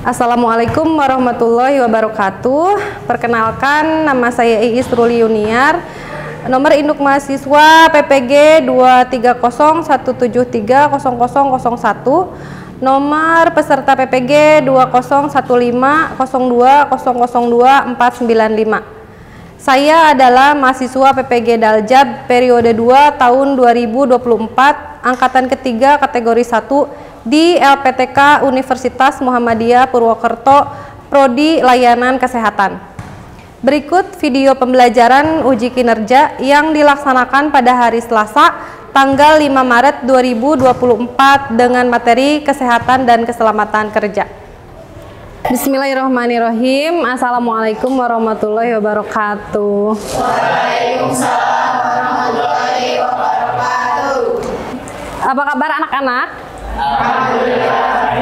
Assalamualaikum warahmatullahi wabarakatuh. Perkenalkan, nama saya Iis Ruli Yuniar. Nomor induk mahasiswa PPG 23017300001. Nomor peserta PPG 201502002402495. Saya adalah mahasiswa PPG Daljab periode 2 tahun 2024, angkatan ketiga kategori 1 di LPTK Universitas Muhammadiyah Purwokerto, Prodi Layanan Kesehatan. Berikut video pembelajaran uji kinerja yang dilaksanakan pada hari Selasa, tanggal 5 Maret 2024 dengan materi kesehatan dan keselamatan kerja. Bismillahirrahmanirrahim. Assalamualaikum warahmatullahi wabarakatuh. Waalaikumsalam warahmatullahi wabarakatuh. Apa kabar anak-anak? Alhamdulillah.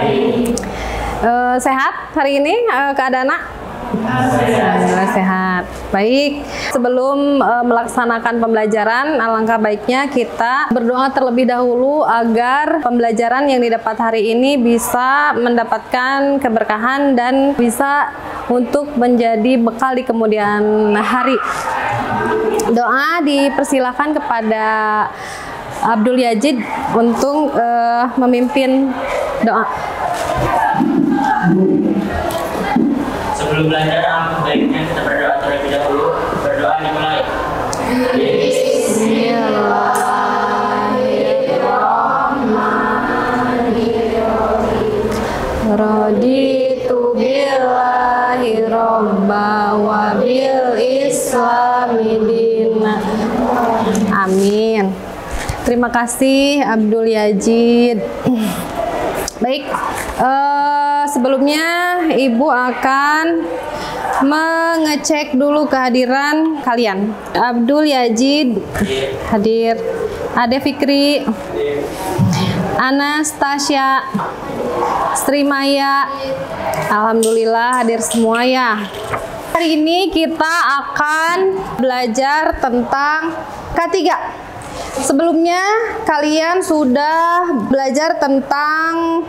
Sehat hari ini keadaan anak? Alhamdulillah sehat. Baik, sebelum melaksanakan pembelajaran, alangkah baiknya kita berdoa terlebih dahulu agar pembelajaran yang didapat hari ini bisa mendapatkan keberkahan dan bisa untuk menjadi bekal di kemudian hari. Doa dipersilakan kepada Abdul Yazid untuk memimpin doa. Sebelum belajar, alangkah baiknya kita berdoa terlebih dahulu. Berdoa dimulai. Bismillahirrahmanirrahim. Raditu billahi robba wa bil islami dina. Amin. Terima kasih Abdul Yazid. Baik, sebelumnya Ibu akan mengecek dulu kehadiran kalian. Abdul Yazid hadir, Ade Fikri, Anastasia, Sri Maya, alhamdulillah hadir semua ya. Hari ini kita akan belajar tentang K3. Sebelumnya kalian sudah belajar tentang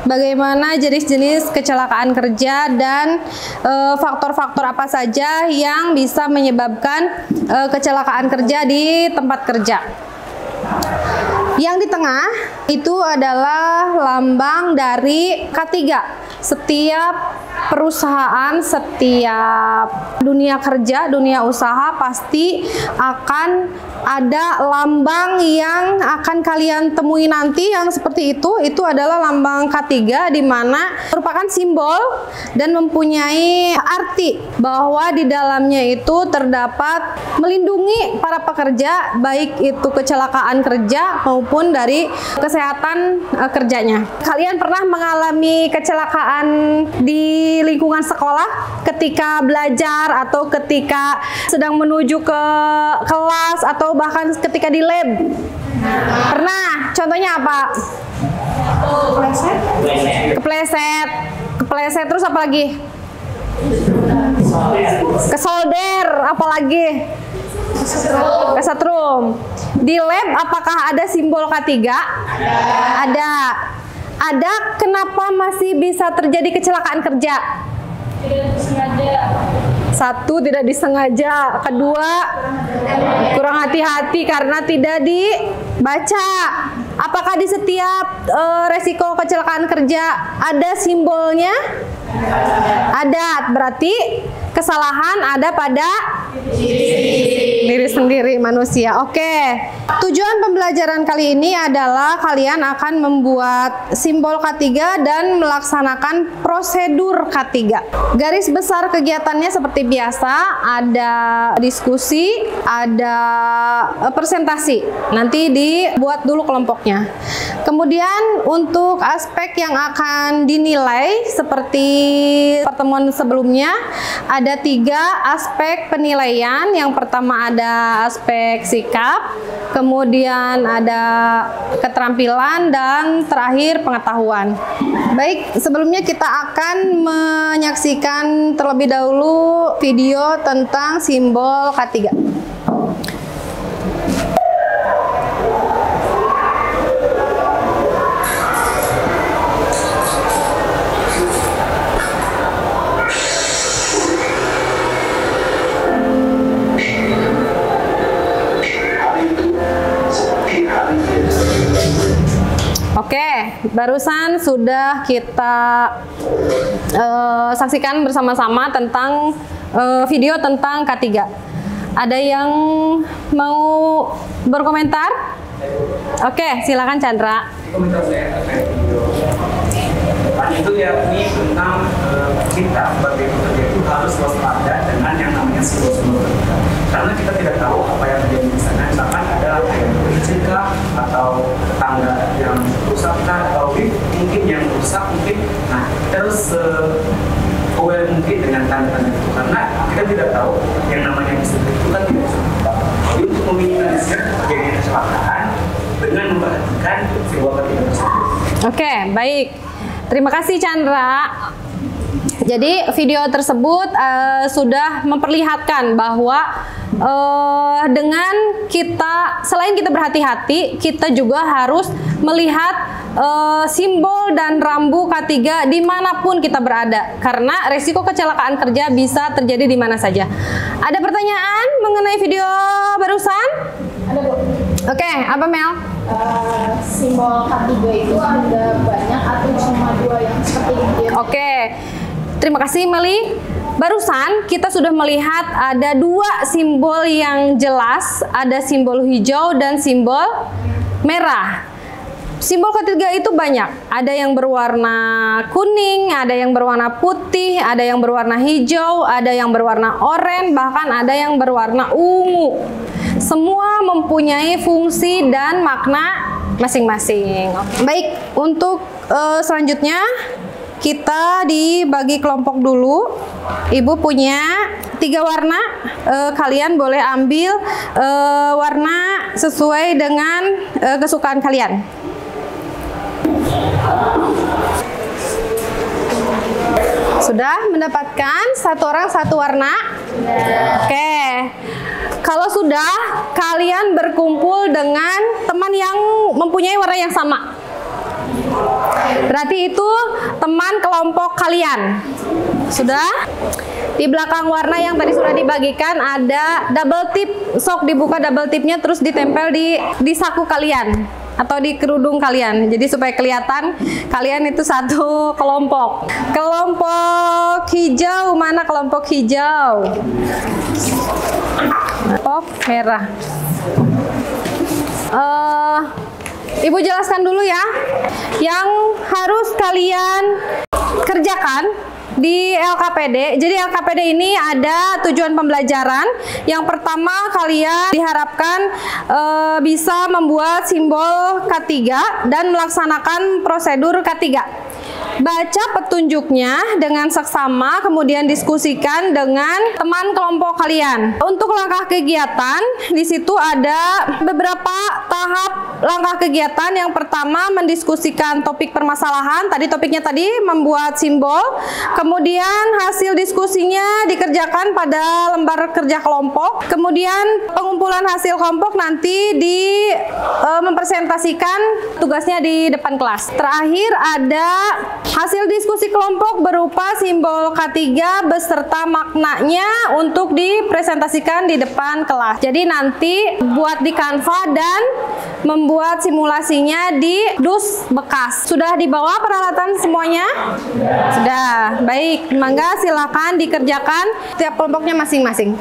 bagaimana jenis-jenis kecelakaan kerja dan faktor-faktor apa saja yang bisa menyebabkan kecelakaan kerja di tempat kerja. Yang di tengah itu adalah lambang dari K3. Setiap perusahaan, setiap dunia kerja, dunia usaha pasti akan ada lambang yang akan kalian temui nanti yang seperti itu. Itu adalah lambang K3 di mana merupakan simbol dan mempunyai arti bahwa di dalamnya itu terdapat melindungi para pekerja, baik itu kecelakaan kerja maupun dari kesehatan kerjanya. Kalian pernah mengalami kecelakaan di lingkungan sekolah ketika belajar atau ketika sedang menuju ke kelas atau bahkan ketika di lab? Pernah? Contohnya apa? Kepleset. Kepleset terus apa lagi? Kesolder, apa lagi? Kesetrum. Di lab apakah ada simbol K3? Ada. Ada, kenapa masih bisa terjadi kecelakaan kerja? Tidak disengaja. Satu, tidak disengaja. Kedua, kurang hati-hati karena tidak dibaca. Apakah di setiap resiko kecelakaan kerja ada simbolnya? Ada, berarti kesalahan ada pada diri sendiri manusia. Oke. Tujuan pembelajaran kali ini adalah kalian akan membuat simbol K3 dan melaksanakan prosedur K3. Garis besar kegiatannya seperti biasa, ada diskusi, ada presentasi. Nanti dibuat dulu kelompoknya. Kemudian untuk aspek yang akan dinilai seperti pertemuan sebelumnya, ada 3 aspek penilaian. Yang pertama ada aspek sikap, kemudian ada keterampilan, dan terakhir pengetahuan. Baik, sebelumnya kita akan menyaksikan terlebih dahulu video tentang simbol K3. barusan sudah kita saksikan bersama-sama tentang video tentang K3. Ada yang mau berkomentar? Oke, silakan Chandra. Komentar saya terkait video itu ya, ini tentang kita sebagai pekerja itu harus waspada dengan yang namanya simbol-simbol terbuka, karena kita tidak tahu apa yang terjadi di sana. Misalkan ada yang berizin atau tetangga yang rusak atau mungkin yang rusak mungkin. Nah, kita harus aware mungkin dengan tanda-tanda itu, karena kita tidak tahu yang namanya listrik itu kan tidak bisa. Jadi untuk meminimalisir terjadinya kecelakaan dengan memperhatikan sebuah ketiga tersebut. Oke, baik. Terima kasih Chandra. Jadi video tersebut sudah memperlihatkan bahwa dengan kita, selain kita berhati-hati, kita juga harus melihat simbol dan rambu K3 dimanapun kita berada, karena resiko kecelakaan kerja bisa terjadi di mana saja. Ada pertanyaan mengenai video barusan? Ada, Bu. Oke, apa Mel? Simbol K3 itu ada banyak atau cuma 2 yang seperti ini? Oke, terima kasih Meli. Barusan kita sudah melihat ada 2 simbol yang jelas, ada simbol hijau dan simbol merah. Simbol K3 itu banyak, ada yang berwarna kuning, ada yang berwarna putih, ada yang berwarna hijau, ada yang berwarna oranye, bahkan ada yang berwarna ungu. Semua mempunyai fungsi dan makna masing-masing. Baik, untuk selanjutnya kita dibagi kelompok dulu. Ibu punya 3 warna, kalian boleh ambil warna sesuai dengan kesukaan kalian. Sudah mendapatkan satu orang satu warna? Oke. Kalau sudah, kalian berkumpul dengan teman yang mempunyai warna yang sama. Berarti itu teman kelompok kalian. Sudah? Di belakang warna yang tadi sudah dibagikan ada double tip. Sok dibuka double tipnya terus ditempel di saku kalian atau di kerudung kalian. Jadi supaya kelihatan kalian itu satu kelompok. Kelompok hijau, mana kelompok hijau? Kelompok merah. Ibu jelaskan dulu ya. Yang harus kalian kerjakan di LKPD. Jadi LKPD ini ada tujuan pembelajaran. Yang pertama, kalian diharapkan bisa membuat simbol K3 dan melaksanakan prosedur K3. Baca petunjuknya dengan seksama, kemudian diskusikan dengan teman kelompok kalian. Untuk langkah kegiatan, di situ ada beberapa tahap langkah kegiatan. Yang pertama, mendiskusikan topik permasalahan. Tadi topiknya tadi membuat simbol. Kemudian hasil diskusinya dikerjakan pada lembar kerja kelompok. Kemudian pengumpulan hasil kelompok nanti mempresentasikan tugasnya di depan kelas. Terakhir ada hasil diskusi kelompok berupa simbol K3 beserta maknanya untuk dipresentasikan di depan kelas. Jadi nanti buat di Canva dan membuat simulasinya di dus bekas. Sudah dibawa peralatan semuanya? Sudah. Baik, mangga silakan dikerjakan tiap kelompoknya masing-masing.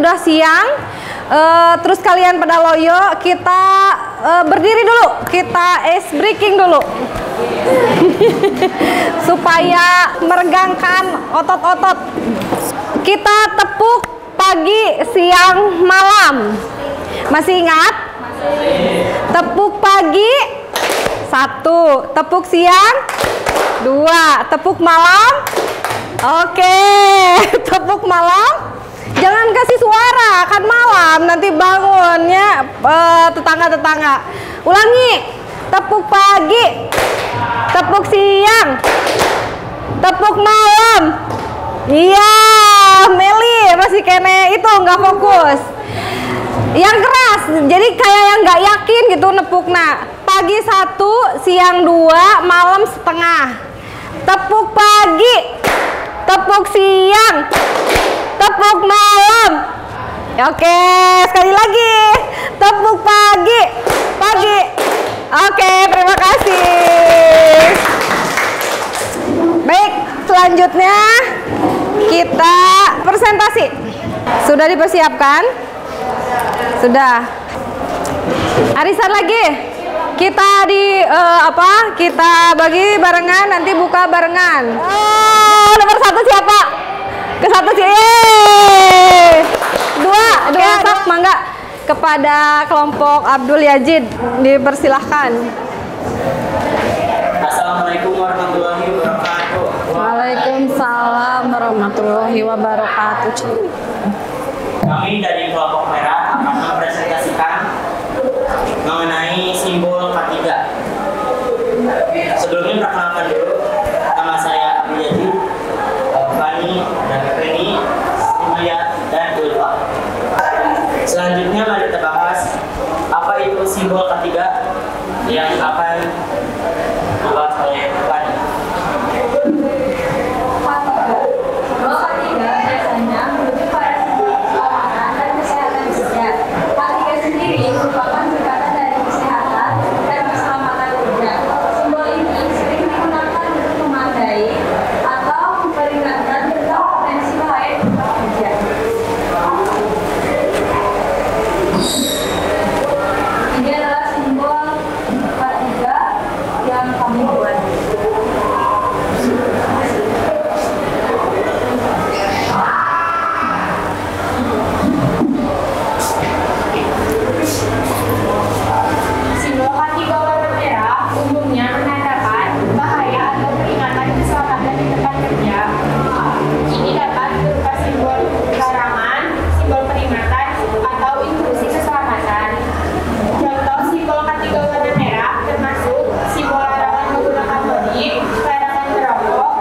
sudah siang, terus kalian pada loyo, kita berdiri dulu, kita ice breaking dulu. Supaya meregangkan otot-otot. Kita tepuk pagi, siang, malam. Masih ingat? Tepuk pagi 1, tepuk siang 2, tepuk malam. Oke, tepuk malam. Jangan kasih suara, kan malam nanti bangunnya tetangga-tetangga. Ulangi. Tepuk pagi, tepuk siang, tepuk malam. Iya, Meli masih kene itu nggak fokus. Yang keras, jadi kayak yang nggak yakin gitu nepukna. Pagi 1, siang 2, malam setengah. Tepuk pagi, tepuk siang, tepuk malam. Oke, sekali lagi. Tepuk pagi, pagi. Oke, terima kasih. Baik, selanjutnya kita presentasi. Sudah dipersiapkan? Sudah. Arisan lagi. Kita kita bagi barengan, nanti buka barengan. Nomor 1 siapa? Ke 1 sih. 2 sok mangga. Kepada kelompok Abdul Yazid dipersilahkan. Assalamualaikum warahmatullahi wabarakatuh. Waalaikumsalam warahmatullahi wabarakatuh. Kami dari kelompok merah akan mempresentasikan mengenai simbol K3. Sebelumnya perkenalkan dulu, nama saya Abdul Yazid, Fani, dan Feni, Sumayat, dan Ulfa. Selanjutnya mari kita bahas apa itu simbol K3 yang akan dibahas oleh Fani. Simbol K3 biasanya merujuk pada simbol keamanan dan kesehatan kerja. K3 sendiri merupakan singkatan dari kesehatan dan keselamatan kerja. Simbol ini sering digunakan untuk memandai atau memperingatkan tentang potensi bahaya di tempat kerja. Ini adalah simbol K3 yang kami buat. Simbol K3 warna merah umumnya menandakan bahaya atau peringatan keselamatan di tempat kerja. Ini dapat berupa simbol larangan, simbol peringatan, atau instruksi keselamatan. Contoh simbol K3 warna merah termasuk simbol larangan menggunakan hobi, larangan merokok,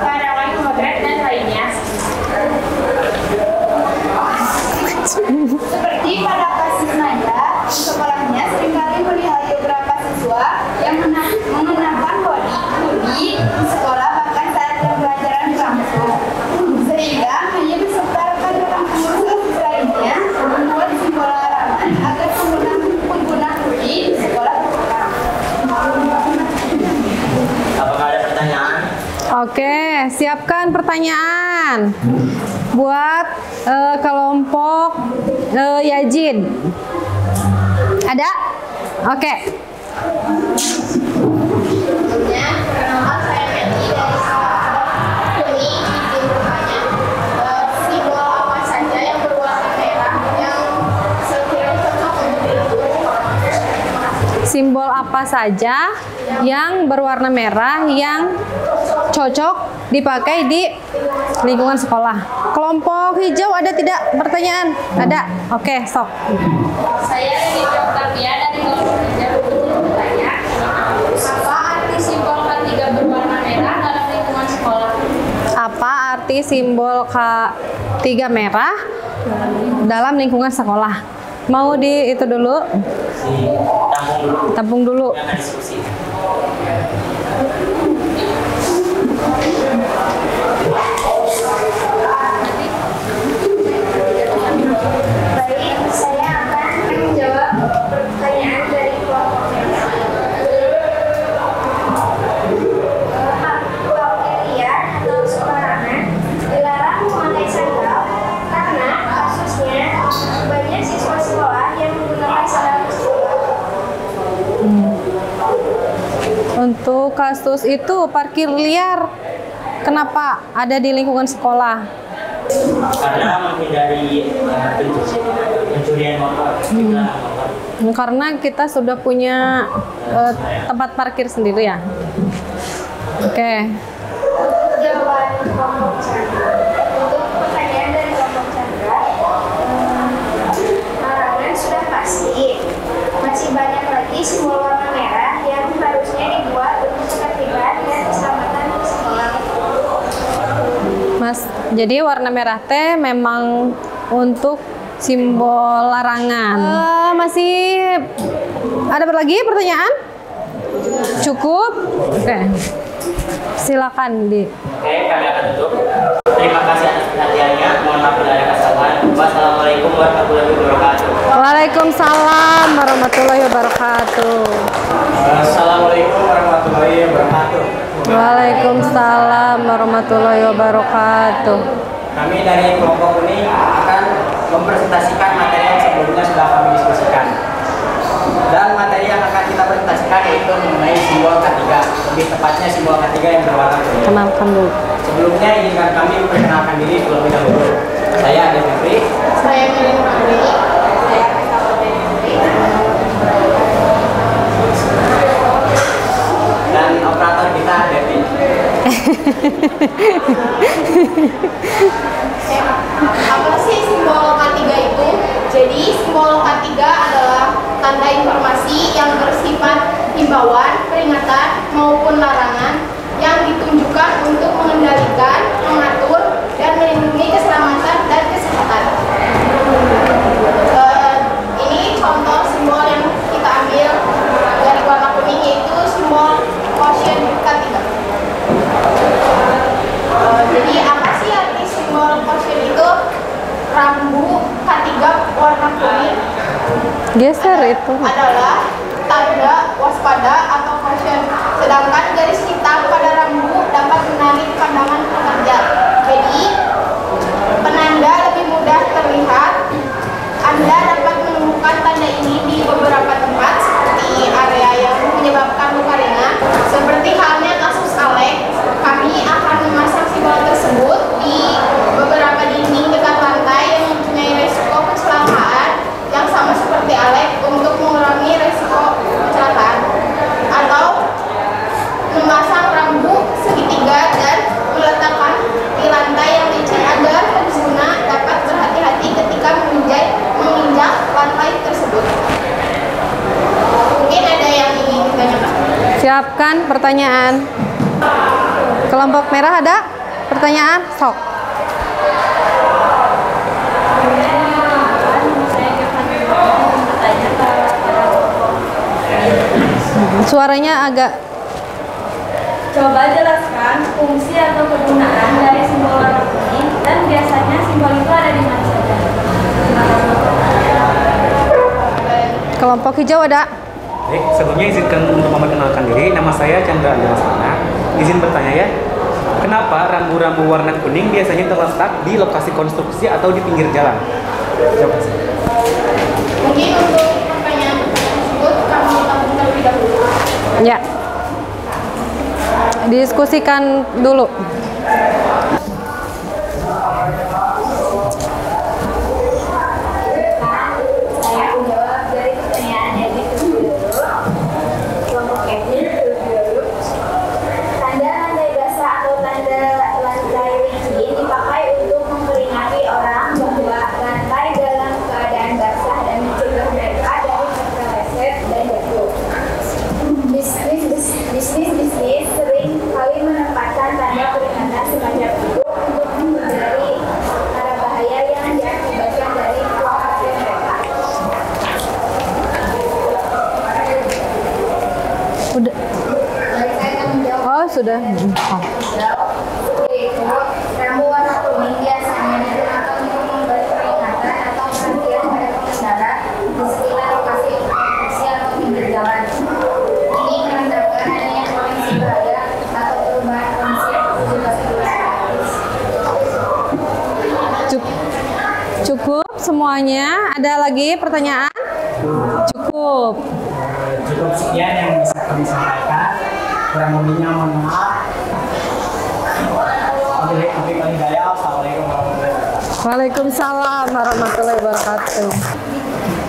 larangan memotret, dan lainnya. Seperti pada kasus Nanda, di sekolahnya seringkali melihat beberapa siswa yang mengenakan hoodie di sekolah bahkan saat pembelajaran berlangsung. Sehingga hanya beserta rekan-rekan pengurus lainnya membuat simbol larangan agar pengguna hoodie di sekolah berkurang. Apakah ada pertanyaan? Oke, siapkan pertanyaan buat kelompok Yazid. Ada? Oke. Sebelumnya, perkenalkan saya Meli dari Juli. Izin bertanya, simbol apa saja yang berwarna merah yang sekiranya cocok untuk dilengkapi sekolah? Simbol apa saja yang berwarna merah yang cocok dipakai di lingkungan sekolah? Kelompok hijau ada tidak pertanyaan? Ada? Oke, sok. Saya Reni Octavia dari kelompok hijau. Izin bertanya, apa arti simbol K3 berwarna merah dalam lingkungan sekolah? Apa arti simbol K3 merah dalam lingkungan sekolah? Mau di itu dulu? Tampung dulu. Jangan diskusi. Baik, saya akan menjawab pertanyaan dari kelompok merah. Waktu liar atau sembarangan dilarang memakai sandal karena kasusnya Untuk kasus itu parkir liar, kenapa ada di lingkungan sekolah? Karena menghindari pencurian motor. Karena kita sudah punya tempat parkir sendiri ya. Oke. Jawaban kelompok Chandra. Untuk pertanyaan dari kelompok Chandra, larangan sudah pasti. Masih banyak lagi simbol warna merah yang harusnya dibuat untuk ketertiban dan keselamatan di sekolah. Mas, jadi warna merah teh memang untuk simbol larangan. Masih ada lagi pertanyaan? Cukup? Oke. Silakan di. Oke, kami akan tutup. Terima kasih atas perhatiannya. Mohon maaf bila ada kesalahan. Wassalamualaikum warahmatullahi wabarakatuh. Waalaikumsalam warahmatullahi wabarakatuh. Assalamualaikum warahmatullahi wabarakatuh. Waalaikumsalam warahmatullahi wabarakatuh. Kami dari kelompok kuning akan mempresentasikan materi yang sebelumnya sudah kami diskusikan. Dan materi yang akan kita presentasikan yaitu mengenai simbol K3, lebih tepatnya simbol K3 yang berwarna kuning. Kenalkan dulu. Sebelumnya izinkan kami memperkenalkan diri terlebih dahulu. Saya Ade Fitri. Saya Melin Ramli. Saya Pesta Fitri. Dan operator kita Devi. Apa sih simbol K3 itu? Jadi simbol K3 adalah tanda informasi yang bersifat himbauan, peringatan, maupun larangan yang ditunjukkan untuk mengendalikan, mengatur, dan melindungi keselamatan dan kesehatan. Ini contoh simbol yang kita ambil dari warna kuning, yaitu simbol caution K3. Jadi apa sih arti simbol caution itu? Rambu K3 warna kuning Geser itu. adalah tanda waspada atau caution, sedangkan garis hitam pada rambu dapat menarik pandangan pekerja. Jadi penanda lebih mudah terlihat. Anda dapat menemukan tanda ini di beberapa tempat seperti area yang menyebabkan luka ringan. Seperti halnya kasus Alek, kami akan memasang simbol tersebut di beberapa dinding dekat lantai yang mempunyai resiko kecelakaan yang sama seperti Alek untuk mengurangi resiko kecelakaan, atau memasang rambu segitiga dan meletakkan di lantai yang licin agar pengguna dapat berhati-hati ketika menginjak lantai tersebut. Mungkin ada yang ingin ditanyakan? Siapkan pertanyaan. Kelompok merah ada pertanyaan? Sok. Suaranya agak. Coba jelaskan fungsi atau kegunaan dari simbol warna kuning dan biasanya simbol itu ada di mana saja. Kelompok hijau ada. Baik, sebelumnya izinkan untuk memperkenalkan diri. Nama saya Chandra Anjalasana. Izin bertanya ya, kenapa rambu-rambu warna kuning biasanya terletak di lokasi konstruksi atau di pinggir jalan? Coba. Mungkin untuk pertanyaan tersebut kami tampung terlebih dahulu. Ya. Diskusikan dulu. Saya menjawab dari pertanyaan yang dulu. Kelompok ini dulu. Tanda lantai basah atau tanda lantai licin dipakai untuk memperingati orang bahwa lantai dalam keadaan basah dan mencegah mereka dari terpeleset dan jatuh. Bisnis sering kali menempatkan tanda peringatan semacam itu untuk menghindari arah bahaya yang diakibatkan dari lokasi mereka. Udah. Saya akan menjawab. Oh, sudah. Yaitu, rambu warna kuning biasanya digunakan untuk memberi peringatan atau perhatian pada pengendara di sekitar lokasi konstruksi atau pinggir jalan. Ini menandakan adanya kondisi bahaya atau perubahan kondisi situasi Cukup semuanya. Ada lagi pertanyaan? Cukup. Cukup sekian yang bisa kami sampaikan. kurang lebihnya mohon maaf. Assalamualaikum warahmatullahi wabarakatuh. Waalaikumsalam warahmatullahi wabarakatuh.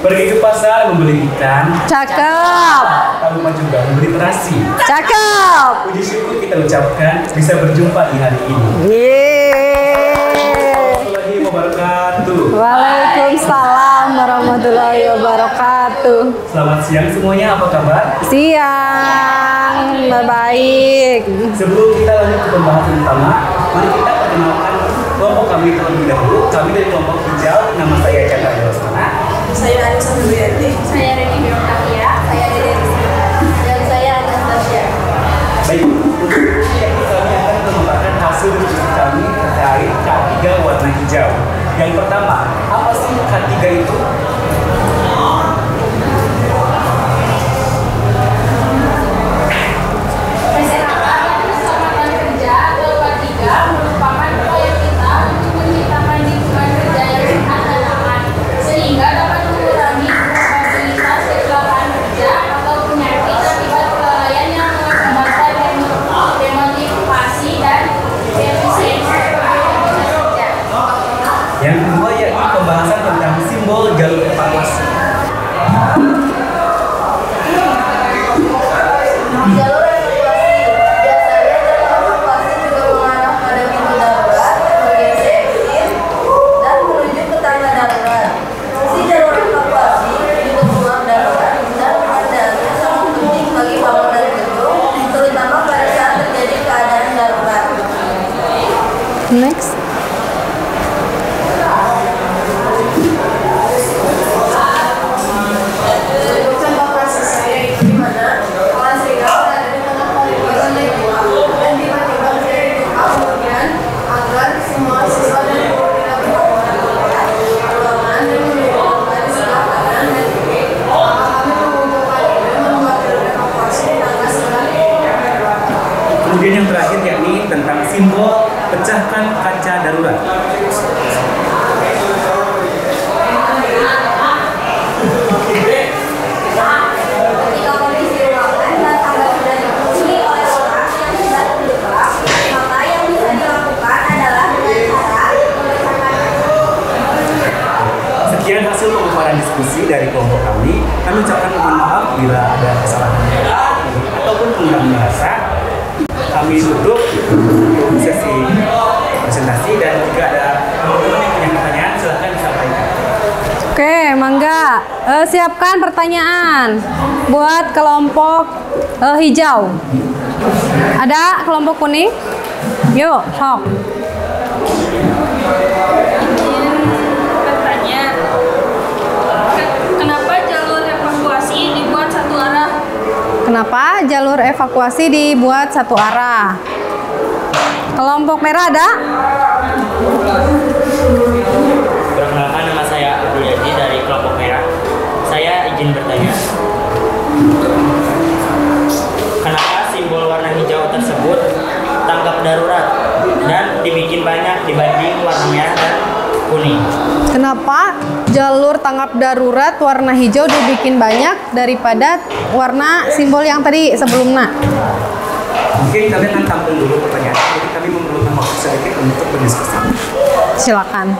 Pergi ke pasar membeli ikan. Cakep. Tak lupa juga membeli terasi. Cakep. Puji syukur kita ucapkan bisa berjumpa di hari ini. Yeay. Assalamualaikum wabarakatuh. Waalaikumsalam warahmatullahi wabarakatuh. Selamat siang semuanya, apa kabar? Siang, baik. Sebelum kita lanjut ke pembahasan utama, mari kita perkenalkan kelompok kami terlebih dahulu. Kami dari kelompok hijau, nama saya Chandra Yosmana. Saya Anissa Nuriyati. Saya Reni Biokahia. Saya Dede Rizky. Dan saya Anastasia. Baik, untuk ini kami akan mengembangkan hasil diskusi kami terkait K3 warna hijau. Yang pertama, apa sih K3 itu? Kesehatan keselamatan kerja atau K3 merupakan upaya kita untuk menciptakan lingkungan kerja yang sehat dan aman, sehingga dapat mengurangi probabilitas kecelakaan kerja atau penyakit akibat kelalaian yang mengakibatkan demotivasi dan efisiensi produktivitas kerja. Yang kedua yakni pembahasan tentang simbol jalur evakuasi. Jalur evakuasi. Biasanya jalur evakuasi juga mengarah pada pintu darurat, bagian exit, dan menuju ke tangga darurat. Fungsi jalur evakuasi untuk ruang darurat dan pengendaliannya sangat penting bagi bangunan gedung, terutama pada saat terjadi keadaan darurat. Next. Contoh kasus saya itu di mana kelas ringan berada di tengah koridor lantai 2 dan tiba-tiba terjadi gempa, kemudian agar semua siswa dan guru tidak berhamburan keluar ruangan dan menuju tempat di sebelah kanan dan kiri, maka kami mengumpulkan ide membuat jalur evakuasi di tangga sebelah kiri. Kemudian yang terakhir yakni tentang simbol pecahkan kaca darurat. Ketika kondisi ruangan dan tangga sudah dipenuhi oleh orang yang sudah terluka, maka yang bisa dilakukan adalah dengan cara memecahkan. Sekian hasil pemaparan diskusi dari kelompok kami. Kami ucapkan mohon maaf bila ada kesalahan kata ataupun penggunaan bahasa. Kami tutup sesi presentasi dan jika ada teman-teman yang punya pertanyaan silahkan disampaikan. Oke, mangga. Siapkan pertanyaan buat kelompok hijau. Ada kelompok kuning? Yuk, sok. Bertanya, kenapa jalur evakuasi dibuat satu arah? Kenapa jalur evakuasi dibuat satu arah? Kelompok merah ada? Perkenalkan, nama saya Abdul Yazi dari kelompok merah. Saya izin bertanya. Kenapa simbol warna hijau tersebut tanggap darurat dan dibikin banyak dibanding warna merah dan kuning? Kenapa jalur tanggap darurat warna hijau dibikin banyak daripada warna simbol yang tadi sebelumnya? Mungkin kalian akan tampil dulu pertanyaan. Jadi kami memerlukan waktu sedikit untuk berdiskusi. Silakan.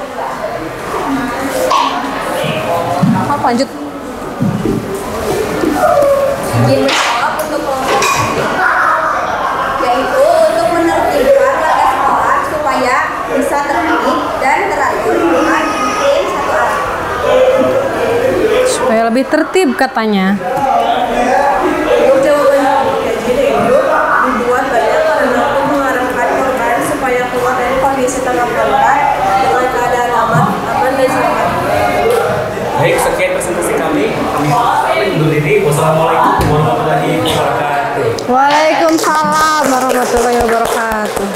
Lanjut. Izin menjawab untuk kelompok ini, yaitu untuk menertibkan warga sekolah supaya bisa tertib dan teratur dengan dibikin satu arah. Supaya lebih tertib katanya. Untuk jawaban jadi itu dibuat banyak karena untuk mengarahkan korban supaya keluar dari kondisi tanggap darurat dengan keadaan aman dan selamat. Baik, sekian presentasi kami. Kami undur diri. Wassalamualaikum warahmatullahi wabarakatuh. Waalaikumsalam warahmatullahi wabarakatuh.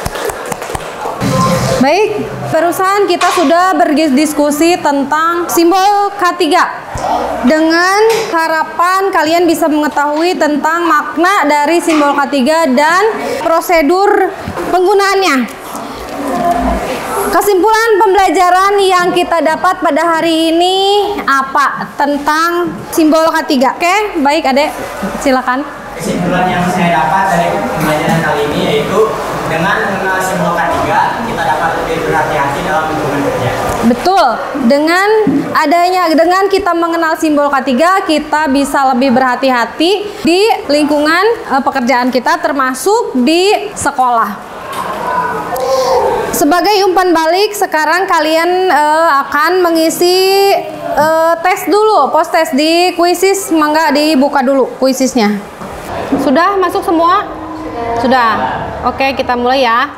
Baik, barusan kita sudah berdiskusi tentang simbol K3 dengan harapan kalian bisa mengetahui tentang makna dari simbol K3 dan prosedur penggunaannya. Kesimpulan pembelajaran yang kita dapat pada hari ini apa tentang simbol K3? Oke, baik Adek, silakan. kesimpulan yang saya dapat dari pembelajaran kali ini yaitu dengan mengenal simbol K3 kita dapat lebih berhati-hati dalam lingkungan kerja. Betul. Dengan kita mengenal simbol K3, kita bisa lebih berhati-hati di lingkungan pekerjaan kita, termasuk di sekolah. Sebagai umpan balik, sekarang kalian akan mengisi tes dulu, post tes di Quizizz. Mangga dibuka dulu Quizizz-nya. Sudah masuk semua? Sudah. Oke, kita mulai ya.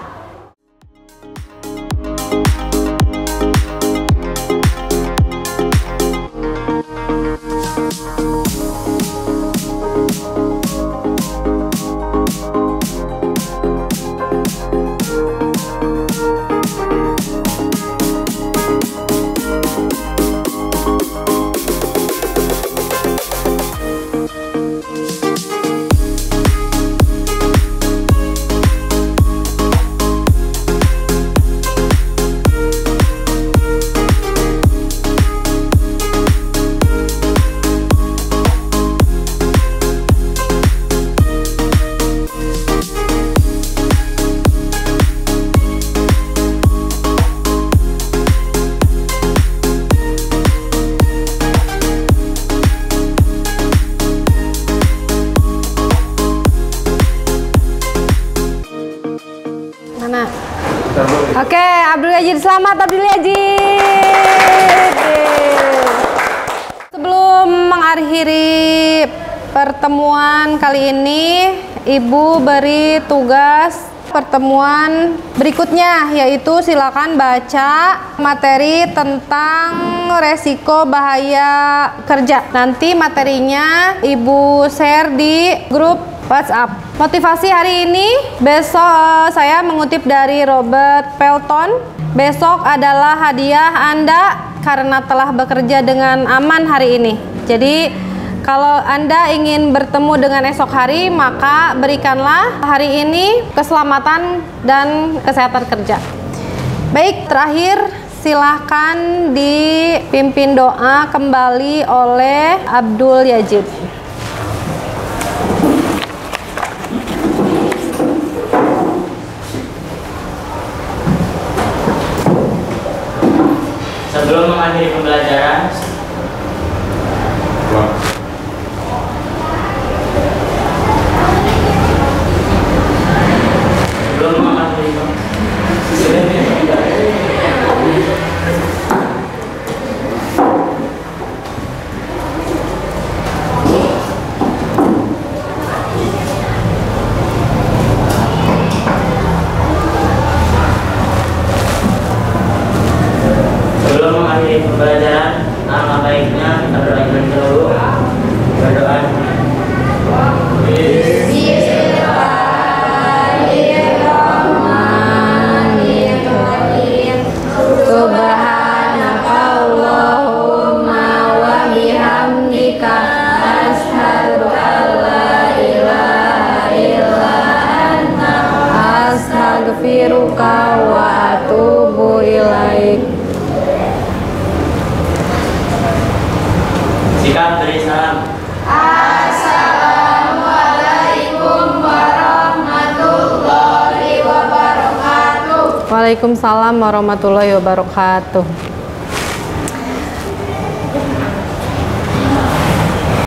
Oke, Abdul Yazid, selamat Abdul Yazid. Sebelum mengakhiri pertemuan kali ini, Ibu beri tugas pertemuan berikutnya, yaitu silakan baca materi tentang resiko bahaya kerja. Nanti materinya Ibu share di grup WhatsApp. Motivasi hari ini, besok saya mengutip dari Robert Pelton. Besok adalah hadiah Anda karena telah bekerja dengan aman hari ini. Jadi kalau Anda ingin bertemu dengan esok hari, maka berikanlah hari ini keselamatan dan kesehatan kerja. Baik, terakhir silahkan dipimpin doa kembali oleh Abdul Yazid. Sebelum mengakhiri pembelajaran, pembelajaran, nama baiknya kita berdoa dulu. Berdoa. Subhanakallahumma wa bihamdika asyhadu an la ilaha illa anta astaghfiruka wa atubu ilaik. Sikap beri salam. Assalamualaikum warahmatullahi wabarakatuh. Waalaikumsalam warahmatullahi wabarakatuh.